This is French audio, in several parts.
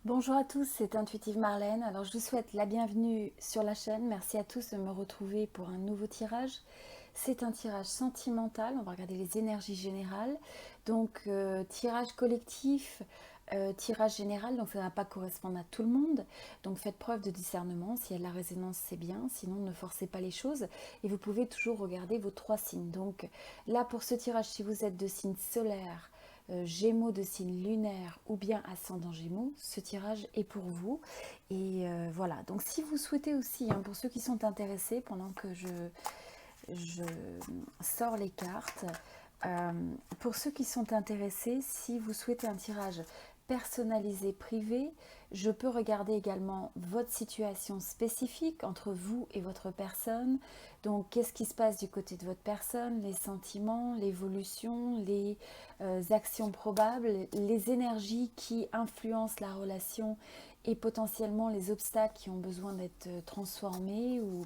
Bonjour à tous, c'est Intuitive Marlène. Alors je vous souhaite la bienvenue sur la chaîne. Merci à tous de me retrouver pour un nouveau tirage. C'est un tirage sentimental, on va regarder les énergies générales. Donc tirage collectif, tirage général, donc ça ne va pas correspondre à tout le monde. Donc faites preuve de discernement, s'il y a de la résonance c'est bien, sinon ne forcez pas les choses. Et vous pouvez toujours regarder vos 3 signes. Donc là pour ce tirage, si vous êtes de signe solaire, Gémeaux de signe lunaire ou bien ascendant Gémeaux, ce tirage est pour vous. Et voilà, donc si vous souhaitez aussi, hein, pour ceux qui sont intéressés, pendant que je sors les cartes, pour ceux qui sont intéressés, si vous souhaitez un tirage personnalisé privé, je peux regarder également votre situation spécifique entre vous et votre personne. Donc, qu'est-ce qui se passe du côté de votre personne, les sentiments, l'évolution, les actions probables, les énergies qui influencent la relation et potentiellement les obstacles qui ont besoin d'être transformés ou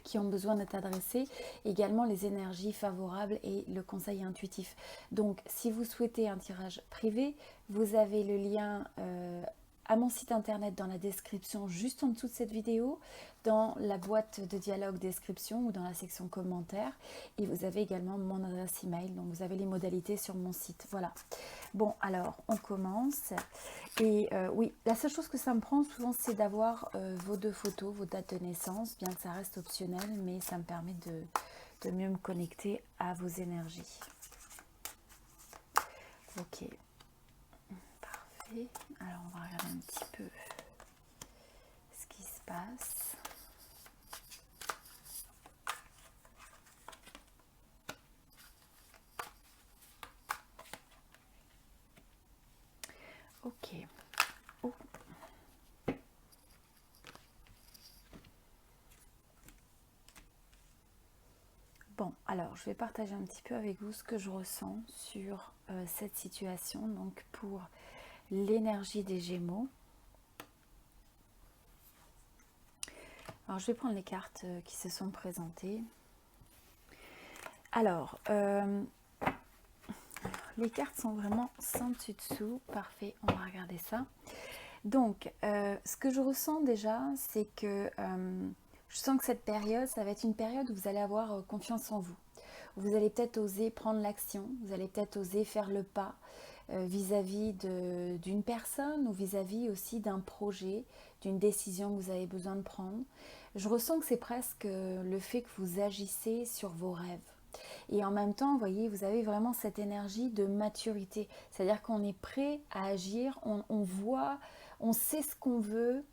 qui ont besoin d'être adressés, également les énergies favorables et le conseil intuitif. Donc, si vous souhaitez un tirage privé, vous avez le lien à mon site internet dans la description, juste en dessous de cette vidéo, dans la boîte de dialogue description ou dans la section commentaires. Et vous avez également mon adresse email, donc vous avez les modalités sur mon site. Voilà. Bon, alors, on commence. Et oui, la seule chose que ça me prend souvent, c'est d'avoir vos 2 photos, vos dates de naissance, bien que ça reste optionnel, mais ça me permet de mieux me connecter à vos énergies. Ok, parfait. Alors, on va regarder un petit peu ce qui se passe. Ok. Oh. Bon, alors je vais partager un petit peu avec vous ce que je ressens sur cette situation. Donc pour l'énergie des Gémeaux. Alors je vais prendre les cartes qui se sont présentées. Alors, les cartes sont vraiment sans dessus-dessous. Parfait, on va regarder ça. Donc, ce que je ressens déjà, c'est que je sens que cette période, ça va être une période où vous allez avoir confiance en vous. Vous allez peut-être oser prendre l'action, vous allez peut-être oser faire le pas vis-à-vis d'une personne ou vis-à-vis aussi d'un projet, d'une décision que vous avez besoin de prendre. Je ressens que c'est presque le fait que vous agissez sur vos rêves. Et en même temps, vous voyez, vous avez vraiment cette énergie de maturité. C'est-à-dire qu'on est prêt à agir, on voit, on sait ce qu'on veut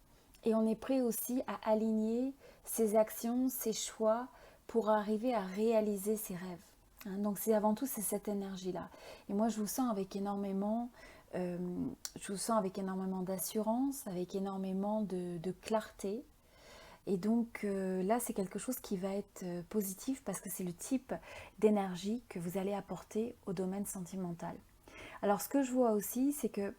et on est prêt aussi à aligner ses actions, ses choix pour arriver à réaliser ses rêves. Hein, donc c'est avant tout c'est cette énergie-là. Et moi je vous sens avec énormément, d'assurance, avec énormément de clarté. Et donc là, c'est quelque chose qui va être positif parce que c'est le type d'énergie que vous allez apporter au domaine sentimental. Alors ce que je vois aussi, c'est que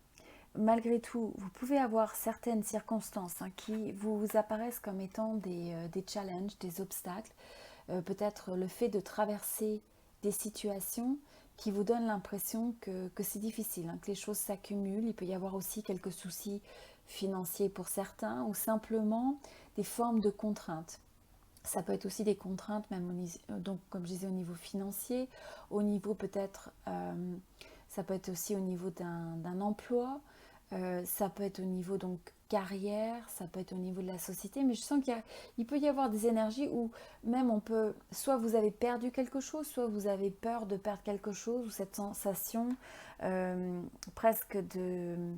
malgré tout, vous pouvez avoir certaines circonstances qui vous apparaissent comme étant des challenges, des obstacles. Peut-être le fait de traverser des situations qui vous donnent l'impression que c'est difficile, que les choses s'accumulent. Il peut y avoir aussi quelques soucis financiers pour certains ou simplement des formes de contraintes. Ça peut être aussi des contraintes, même donc, comme je disais, au niveau financier, au niveau peut-être, ça peut être aussi au niveau d'un emploi, ça peut être au niveau donc carrière, ça peut être au niveau de la société, mais je sens qu'il peut y avoir des énergies où même on peut, soit vous avez perdu quelque chose, soit vous avez peur de perdre quelque chose, ou cette sensation presque de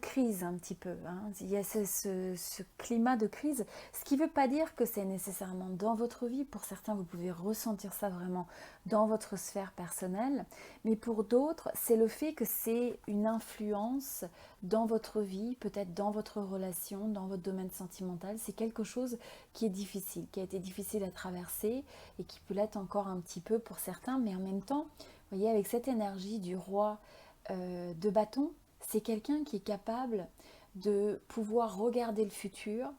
crise un petit peu. Il y a ce climat de crise, ce qui ne veut pas dire que c'est nécessairement dans votre vie. Pour certains, vous pouvez ressentir ça vraiment dans votre sphère personnelle, mais pour d'autres, c'est le fait que c'est une influence dans votre vie, peut-être dans votre relation, dans votre domaine sentimental. C'est quelque chose qui est difficile, qui a été difficile à traverser et qui peut l'être encore un petit peu pour certains, mais en même temps, vous voyez, avec cette énergie du roi de bâton, c'est quelqu'un qui est capable de pouvoir regarder le futur,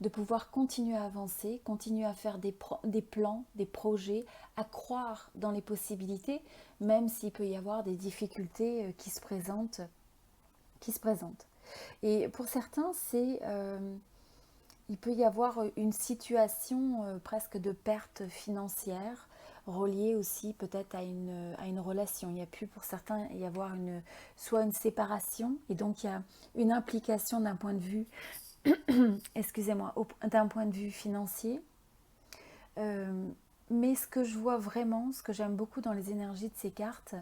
de pouvoir continuer à avancer, continuer à faire des plans, des projets, à croire dans les possibilités, même s'il peut y avoir des difficultés qui se présentent. Et pour certains, il peut y avoir une situation presque de perte financière, reliée aussi peut-être à une relation. Il y a pu pour certains y avoir soit une séparation, et donc il y a une implication d'un point de vue, excusez-moi, d'un point de vue financier. Euh, mais ce que je vois vraiment, ce que j'aime beaucoup dans les énergies de ces cartes,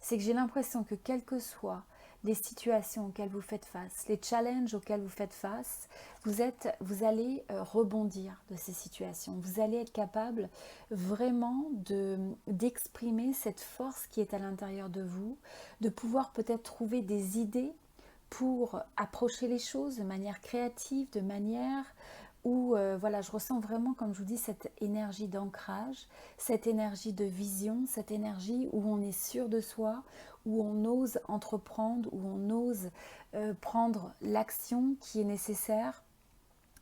c'est que j'ai l'impression que quelles que soient les situations auxquelles vous faites face, les challenges auxquels vous faites face, vous allez rebondir de ces situations. Vous allez être capable vraiment d'exprimer cette force qui est à l'intérieur de vous, de pouvoir peut-être trouver des idées pour approcher les choses de manière créative, de manière où voilà, je ressens vraiment, comme je vous dis, cette énergie d'ancrage, cette énergie de vision, cette énergie où on est sûr de soi, où on ose entreprendre, où on ose prendre l'action qui est nécessaire.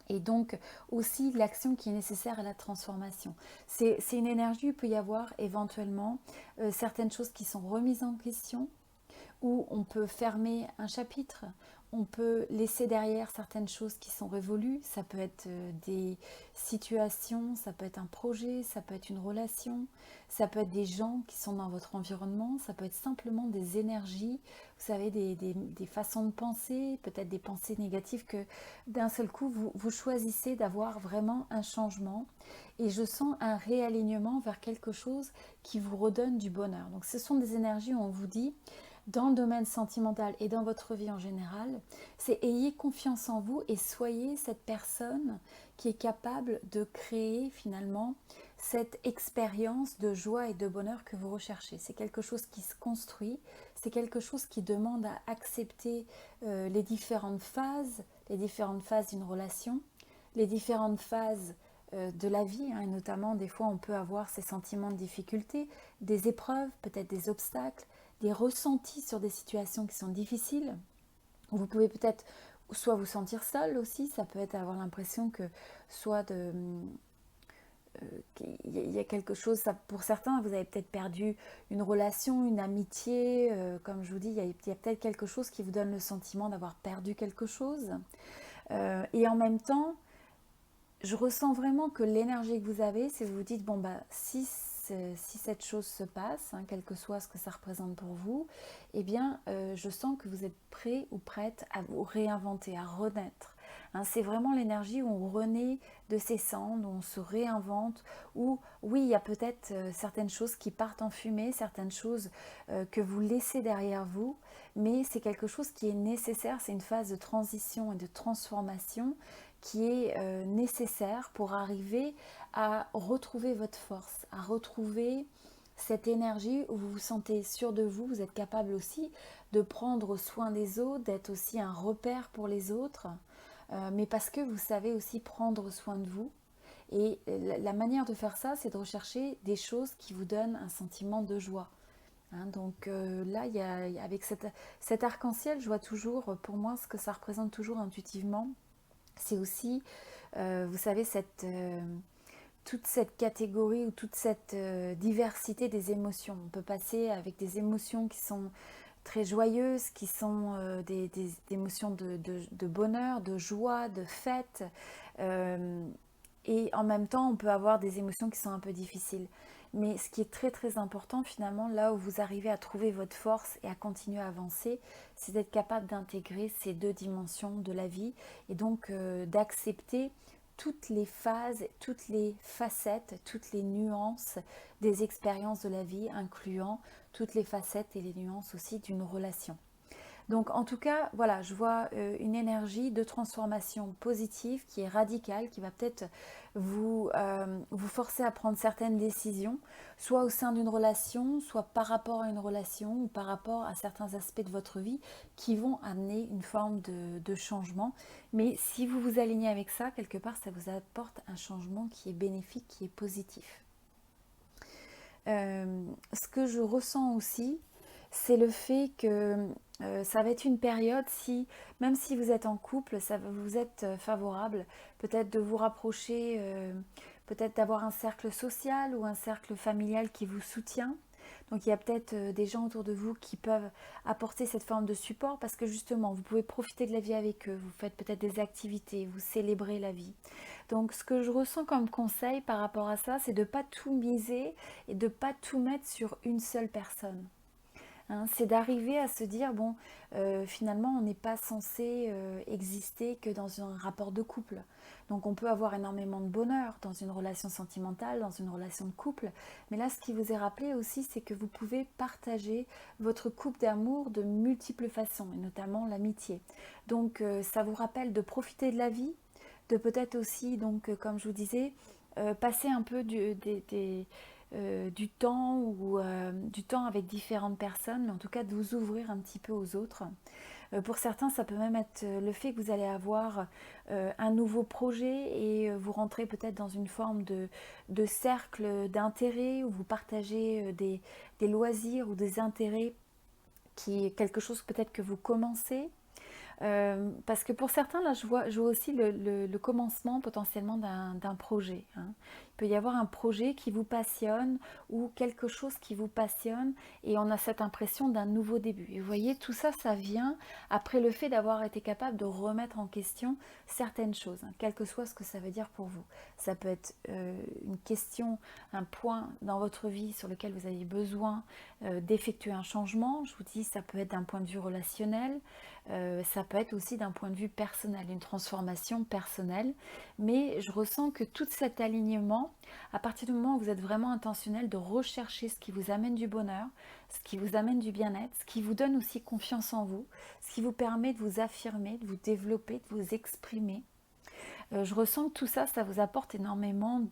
Et donc aussi l'action qui est nécessaire à la transformation. C'est une énergie où il peut y avoir éventuellement certaines choses qui sont remises en question, où on peut fermer un chapitre, on peut laisser derrière certaines choses qui sont révolues. Ça peut être des situations, ça peut être un projet, ça peut être une relation, ça peut être des gens qui sont dans votre environnement, ça peut être simplement des énergies, vous savez, des façons de penser, peut-être des pensées négatives que d'un seul coup vous choisissez d'avoir vraiment un changement. Et je sens un réalignement vers quelque chose qui vous redonne du bonheur. Donc ce sont des énergies où on vous dit, dans le domaine sentimental et dans votre vie en général, c'est ayez confiance en vous et soyez cette personne qui est capable de créer finalement cette expérience de joie et de bonheur que vous recherchez. C'est quelque chose qui se construit, c'est quelque chose qui demande à accepter les différentes phases d'une relation, les différentes phases de la vie, hein, et notamment des fois on peut avoir ces sentiments de difficulté, des épreuves, peut-être des obstacles, des ressentis sur des situations qui sont difficiles. Vous pouvez peut-être soit vous sentir seul aussi, ça peut être avoir l'impression que soit qu'il y a quelque chose, ça, pour certains, vous avez peut-être perdu une relation, une amitié, comme je vous dis, il y a peut-être quelque chose qui vous donne le sentiment d'avoir perdu quelque chose. Et en même temps, je ressens vraiment que l'énergie que vous avez, c'est que vous vous dites, bon, bah, si cette chose se passe, hein, quel que soit ce que ça représente pour vous, eh bien, je sens que vous êtes prêt ou prête à vous réinventer, à renaître. Hein, c'est vraiment l'énergie où on renaît de ses cendres, où on se réinvente, où, oui, il y a peut-être certaines choses qui partent en fumée, certaines choses que vous laissez derrière vous, mais c'est quelque chose qui est nécessaire, c'est une phase de transition et de transformation qui est nécessaire pour arriver à retrouver votre force, à retrouver cette énergie où vous vous sentez sûr de vous, vous êtes capable aussi de prendre soin des autres, d'être aussi un repère pour les autres, mais parce que vous savez aussi prendre soin de vous. Et la manière de faire ça, c'est de rechercher des choses qui vous donnent un sentiment de joie. Hein, donc là, avec cet arc-en-ciel, je vois toujours, pour moi, ce que ça représente toujours intuitivement, c'est aussi, vous savez, toute cette catégorie ou toute cette diversité des émotions. On peut passer avec des émotions qui sont très joyeuses, qui sont des émotions de bonheur, de joie, de fête. Euh, et en même temps, on peut avoir des émotions qui sont un peu difficiles. Mais ce qui est très très important finalement, là où vous arrivez à trouver votre force et à continuer à avancer, c'est d'être capable d'intégrer ces deux dimensions de la vie et donc d'accepter toutes les phases, toutes les facettes, toutes les nuances des expériences de la vie, incluant toutes les facettes et les nuances aussi d'une relation. Donc en tout cas, voilà, je vois une énergie de transformation positive qui est radicale, qui va peut-être vous forcer à prendre certaines décisions, soit au sein d'une relation, soit par rapport à une relation ou par rapport à certains aspects de votre vie qui vont amener une forme de changement. Mais si vous vous alignez avec ça, quelque part, ça vous apporte un changement qui est bénéfique, qui est positif. Ce que je ressens aussi, c'est le fait que Ça va être une période, si, même si vous êtes en couple, ça va vous être favorable, peut-être de vous rapprocher, peut-être d'avoir un cercle social ou un cercle familial qui vous soutient. Donc il y a peut-être des gens autour de vous qui peuvent apporter cette forme de support parce que justement, vous pouvez profiter de la vie avec eux, vous faites peut-être des activités, vous célébrez la vie. Donc ce que je ressens comme conseil par rapport à ça, c'est de ne pas tout miser et de ne pas tout mettre sur une seule personne. Hein, c'est d'arriver à se dire, bon, finalement, on n'est pas censé exister que dans un rapport de couple. Donc on peut avoir énormément de bonheur dans une relation sentimentale, dans une relation de couple. Mais là, ce qui vous est rappelé aussi, c'est que vous pouvez partager votre couple d'amour de multiples façons, et notamment l'amitié. Donc ça vous rappelle de profiter de la vie, de peut-être aussi, donc comme je vous disais, passer un peu du temps ou du temps avec différentes personnes, mais en tout cas de vous ouvrir un petit peu aux autres. Pour certains, ça peut même être le fait que vous allez avoir un nouveau projet et vous rentrez peut-être dans une forme de cercle d'intérêt où vous partagez des loisirs ou des intérêts qui est quelque chose peut-être que vous commencez. Parce que pour certains, là, je vois aussi le commencement potentiellement d'un projet. Hein. Il peut y avoir un projet qui vous passionne ou quelque chose qui vous passionne et on a cette impression d'un nouveau début. Et vous voyez, tout ça, ça vient après le fait d'avoir été capable de remettre en question certaines choses, hein, quel que soit ce que ça veut dire pour vous. Ça peut être une question, un point dans votre vie sur lequel vous avez besoin d'effectuer un changement. Je vous dis, ça peut être d'un point de vue relationnel. Ça peut être aussi d'un point de vue personnel, une transformation personnelle. Mais je ressens que tout cet alignement, à partir du moment où vous êtes vraiment intentionnel de rechercher ce qui vous amène du bonheur, ce qui vous amène du bien-être, ce qui vous donne aussi confiance en vous, ce qui vous permet de vous affirmer, de vous développer, de vous exprimer. Je ressens que tout ça, ça vous apporte énormément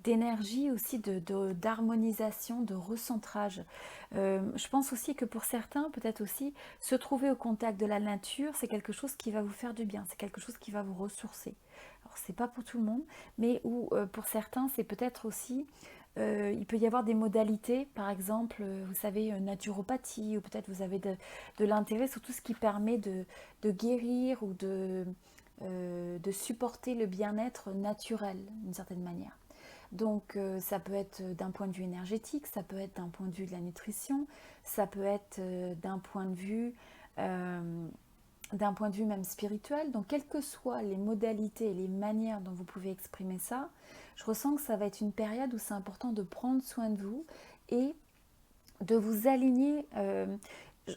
d'énergie aussi, d'harmonisation, de recentrage. Je pense aussi que pour certains, peut-être aussi, se trouver au contact de la nature, c'est quelque chose qui va vous faire du bien, c'est quelque chose qui va vous ressourcer. Alors c'est pas pour tout le monde, mais où pour certains, c'est peut-être aussi, il peut y avoir des modalités, par exemple, vous savez, naturopathie, ou peut-être vous avez de l'intérêt sur tout ce qui permet de guérir ou de supporter le bien-être naturel d'une certaine manière. Donc ça peut être d'un point de vue énergétique, ça peut être d'un point de vue de la nutrition, ça peut être euh, d'un point de vue même spirituel. Donc quelles que soient les modalités et les manières dont vous pouvez exprimer ça, je ressens que ça va être une période où c'est important de prendre soin de vous et de vous aligner,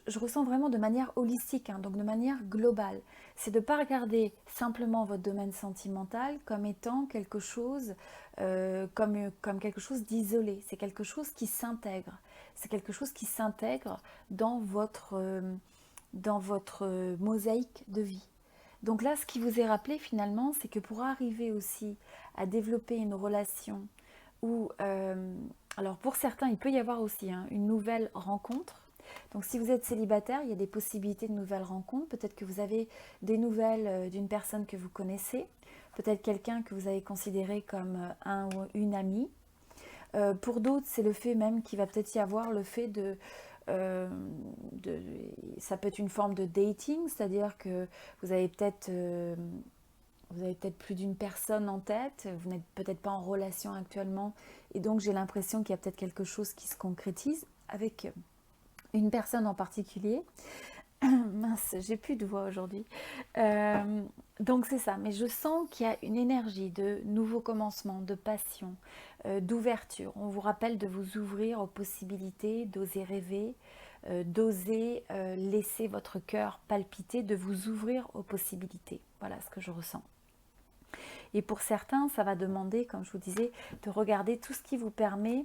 je ressens vraiment de manière holistique, hein, donc de manière globale. C'est de ne pas regarder simplement votre domaine sentimental comme étant quelque chose, comme quelque chose d'isolé. C'est quelque chose qui s'intègre. C'est quelque chose qui s'intègre dans votre mosaïque de vie. Donc là, ce qui vous est rappelé finalement, c'est que pour arriver aussi à développer une relation où, alors pour certains, il peut y avoir aussi hein, une nouvelle rencontre. Donc si vous êtes célibataire, il y a des possibilités de nouvelles rencontres. Peut-être que vous avez des nouvelles d'une personne que vous connaissez, peut-être quelqu'un que vous avez considéré comme un ou une amie. Pour d'autres, c'est le fait même qu'il va peut-être y avoir le fait euh, de, ça peut être une forme de dating, c'est-à-dire que vous avez peut-être plus d'une personne en tête, vous n'êtes peut-être pas en relation actuellement, et donc j'ai l'impression qu'il y a peut-être quelque chose qui se concrétise avec une personne en particulier. Mince, j'ai plus de voix aujourd'hui. Donc c'est ça, mais je sens qu'il y a une énergie de nouveau commencement, de passion, d'ouverture. On vous rappelle de vous ouvrir aux possibilités, d'oser rêver, d'oser laisser votre cœur palpiter, de vous ouvrir aux possibilités. Voilà ce que je ressens. Et pour certains, ça va demander, comme je vous disais, de regarder tout ce qui vous permet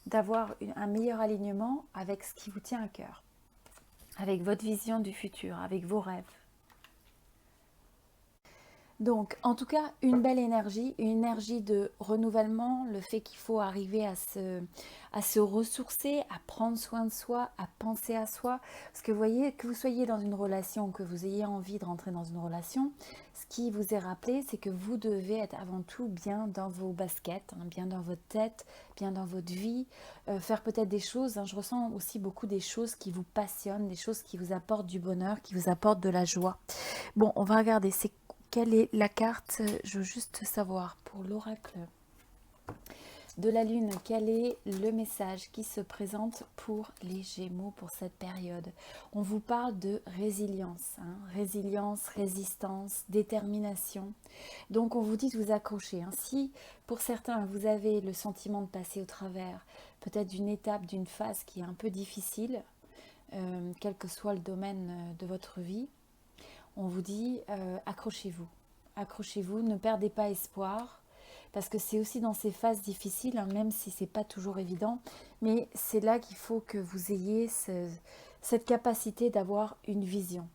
d'avoir un meilleur alignement avec ce qui vous tient à cœur, avec votre vision du futur, avec vos rêves. Donc, en tout cas, une belle énergie, une énergie de renouvellement, le fait qu'il faut arriver à se ressourcer, à prendre soin de soi, à penser à soi. Parce que vous voyez, que vous soyez dans une relation, que vous ayez envie de rentrer dans une relation, ce qui vous est rappelé, c'est que vous devez être avant tout bien dans vos baskets, hein, bien dans votre tête, bien dans votre vie, faire peut-être des choses, hein, je ressens aussi beaucoup des choses qui vous passionnent, des choses qui vous apportent du bonheur, qui vous apportent de la joie. Bon, on va regarder, c'est quelle est la carte? Je veux juste savoir pour l'oracle de la Lune, quel est le message qui se présente pour les Gémeaux pour cette période? On vous parle de résilience, hein, résilience, résistance, détermination. Donc on vous dit de vous accrocher. Hein. Si pour certains vous avez le sentiment de passer au travers peut-être d'une étape, d'une phase qui est un peu difficile, quel que soit le domaine de votre vie, on vous dit accrochez-vous. Accrochez-vous, ne perdez pas espoir, parce que c'est aussi dans ces phases difficiles, hein, même si c'est pas toujours évident, mais c'est là qu'il faut que vous ayez cette capacité d'avoir une vision.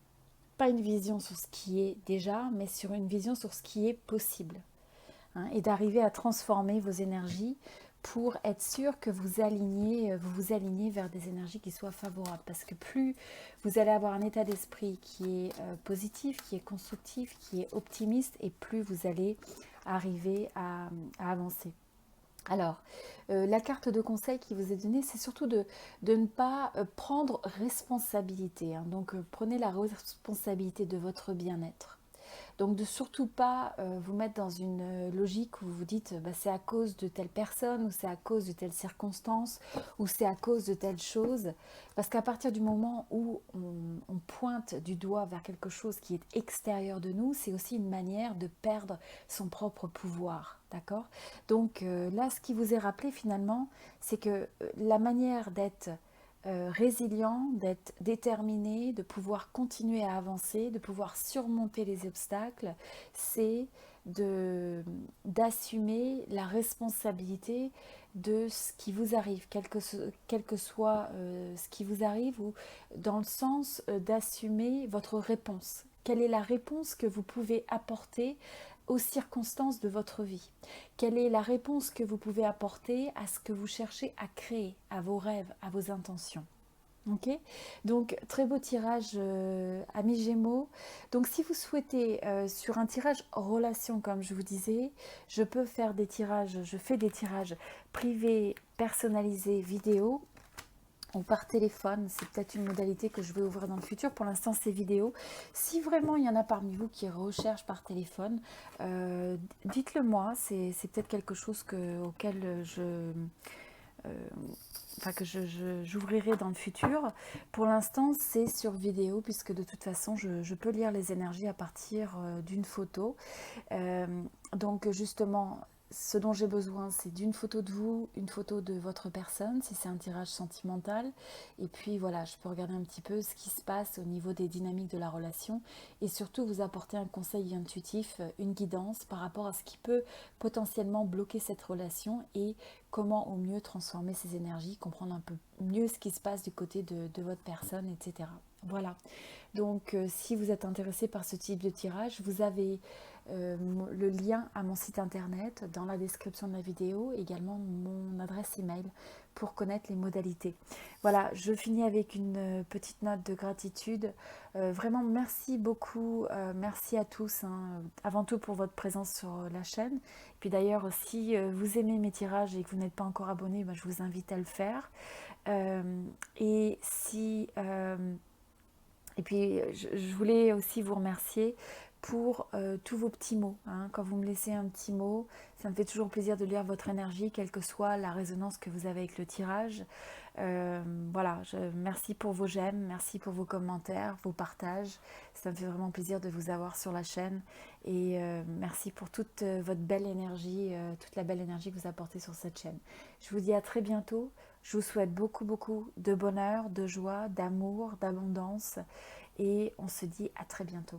Pas une vision sur ce qui est déjà, mais sur une vision sur ce qui est possible. Hein, et d'arriver à transformer vos énergies pour être sûr que vous vous alignez vers des énergies qui soient favorables. Parce que plus vous allez avoir un état d'esprit qui est positif, qui est constructif, qui est optimiste, et plus vous allez arriver à avancer. Alors, la carte de conseil qui vous est donnée, c'est surtout de ne pas prendre responsabilité. Hein. Donc, prenez la responsabilité de votre bien-être. Donc de surtout pas vous mettre dans une logique où vous vous dites bah, c'est à cause de telle personne, ou c'est à cause de telle circonstance, ou c'est à cause de telle chose. Parce qu'à partir du moment où on pointe du doigt vers quelque chose qui est extérieur de nous, c'est aussi une manière de perdre son propre pouvoir. D'accord? Donc là, ce qui vous est rappelé finalement, c'est que la manière d'être résilient, d'être déterminé, de pouvoir continuer à avancer, de pouvoir surmonter les obstacles, c'est d'assumer la responsabilité de ce qui vous arrive, quel que soit ce qui vous arrive, ou dans le sens d'assumer votre réponse. Quelle est la réponse que vous pouvez apporter aux circonstances de votre vie? Quelle est la réponse que vous pouvez apporter à ce que vous cherchez à créer, à vos rêves, à vos intentions? Ok, donc très beau tirage, amis Gémeaux. Donc si vous souhaitez sur un tirage relation, comme je vous disais, je fais des tirages privés, personnalisés, vidéo, ou par téléphone. C'est peut-être une modalité que je vais ouvrir dans le futur. Pour l'instant, c'est vidéo. Si vraiment il y en a parmi vous qui recherchent par téléphone, dites-le moi. C'est peut-être quelque chose auquel j'ouvrirai dans le futur. Pour l'instant, c'est sur vidéo, puisque de toute façon, je peux lire les énergies à partir d'une photo. Euh, donc justement, ce dont j'ai besoin, c'est d'une photo de vous, une photo de votre personne, si c'est un tirage sentimental. Et puis voilà, je peux regarder un petit peu ce qui se passe au niveau des dynamiques de la relation, et surtout vous apporter un conseil intuitif, une guidance par rapport à ce qui peut potentiellement bloquer cette relation, et comment au mieux transformer ces énergies, comprendre un peu mieux ce qui se passe du côté de votre personne, etc. Voilà. Donc si vous êtes intéressé par ce type de tirage, vous avez le lien à mon site internet dans la description de la vidéo, également mon adresse email pour connaître les modalités. Voilà, je finis avec une petite note de gratitude. Vraiment, merci beaucoup, merci à tous, hein, avant tout pour votre présence sur la chaîne. Puis d'ailleurs, si vous aimez mes tirages et que vous n'êtes pas encore abonné, ben, je vous invite à le faire. Et si... Et puis, je voulais aussi vous remercier pour tous vos petits mots. Hein. Quand vous me laissez un petit mot, ça me fait toujours plaisir de lire votre énergie, quelle que soit la résonance que vous avez avec le tirage. Voilà, merci pour vos j'aime, merci pour vos commentaires, vos partages. Ça me fait vraiment plaisir de vous avoir sur la chaîne. Et merci pour toute votre belle énergie, toute la belle énergie que vous apportez sur cette chaîne. Je vous dis à très bientôt. Je vous souhaite beaucoup, beaucoup de bonheur, de joie, d'amour, d'abondance. Et on se dit à très bientôt.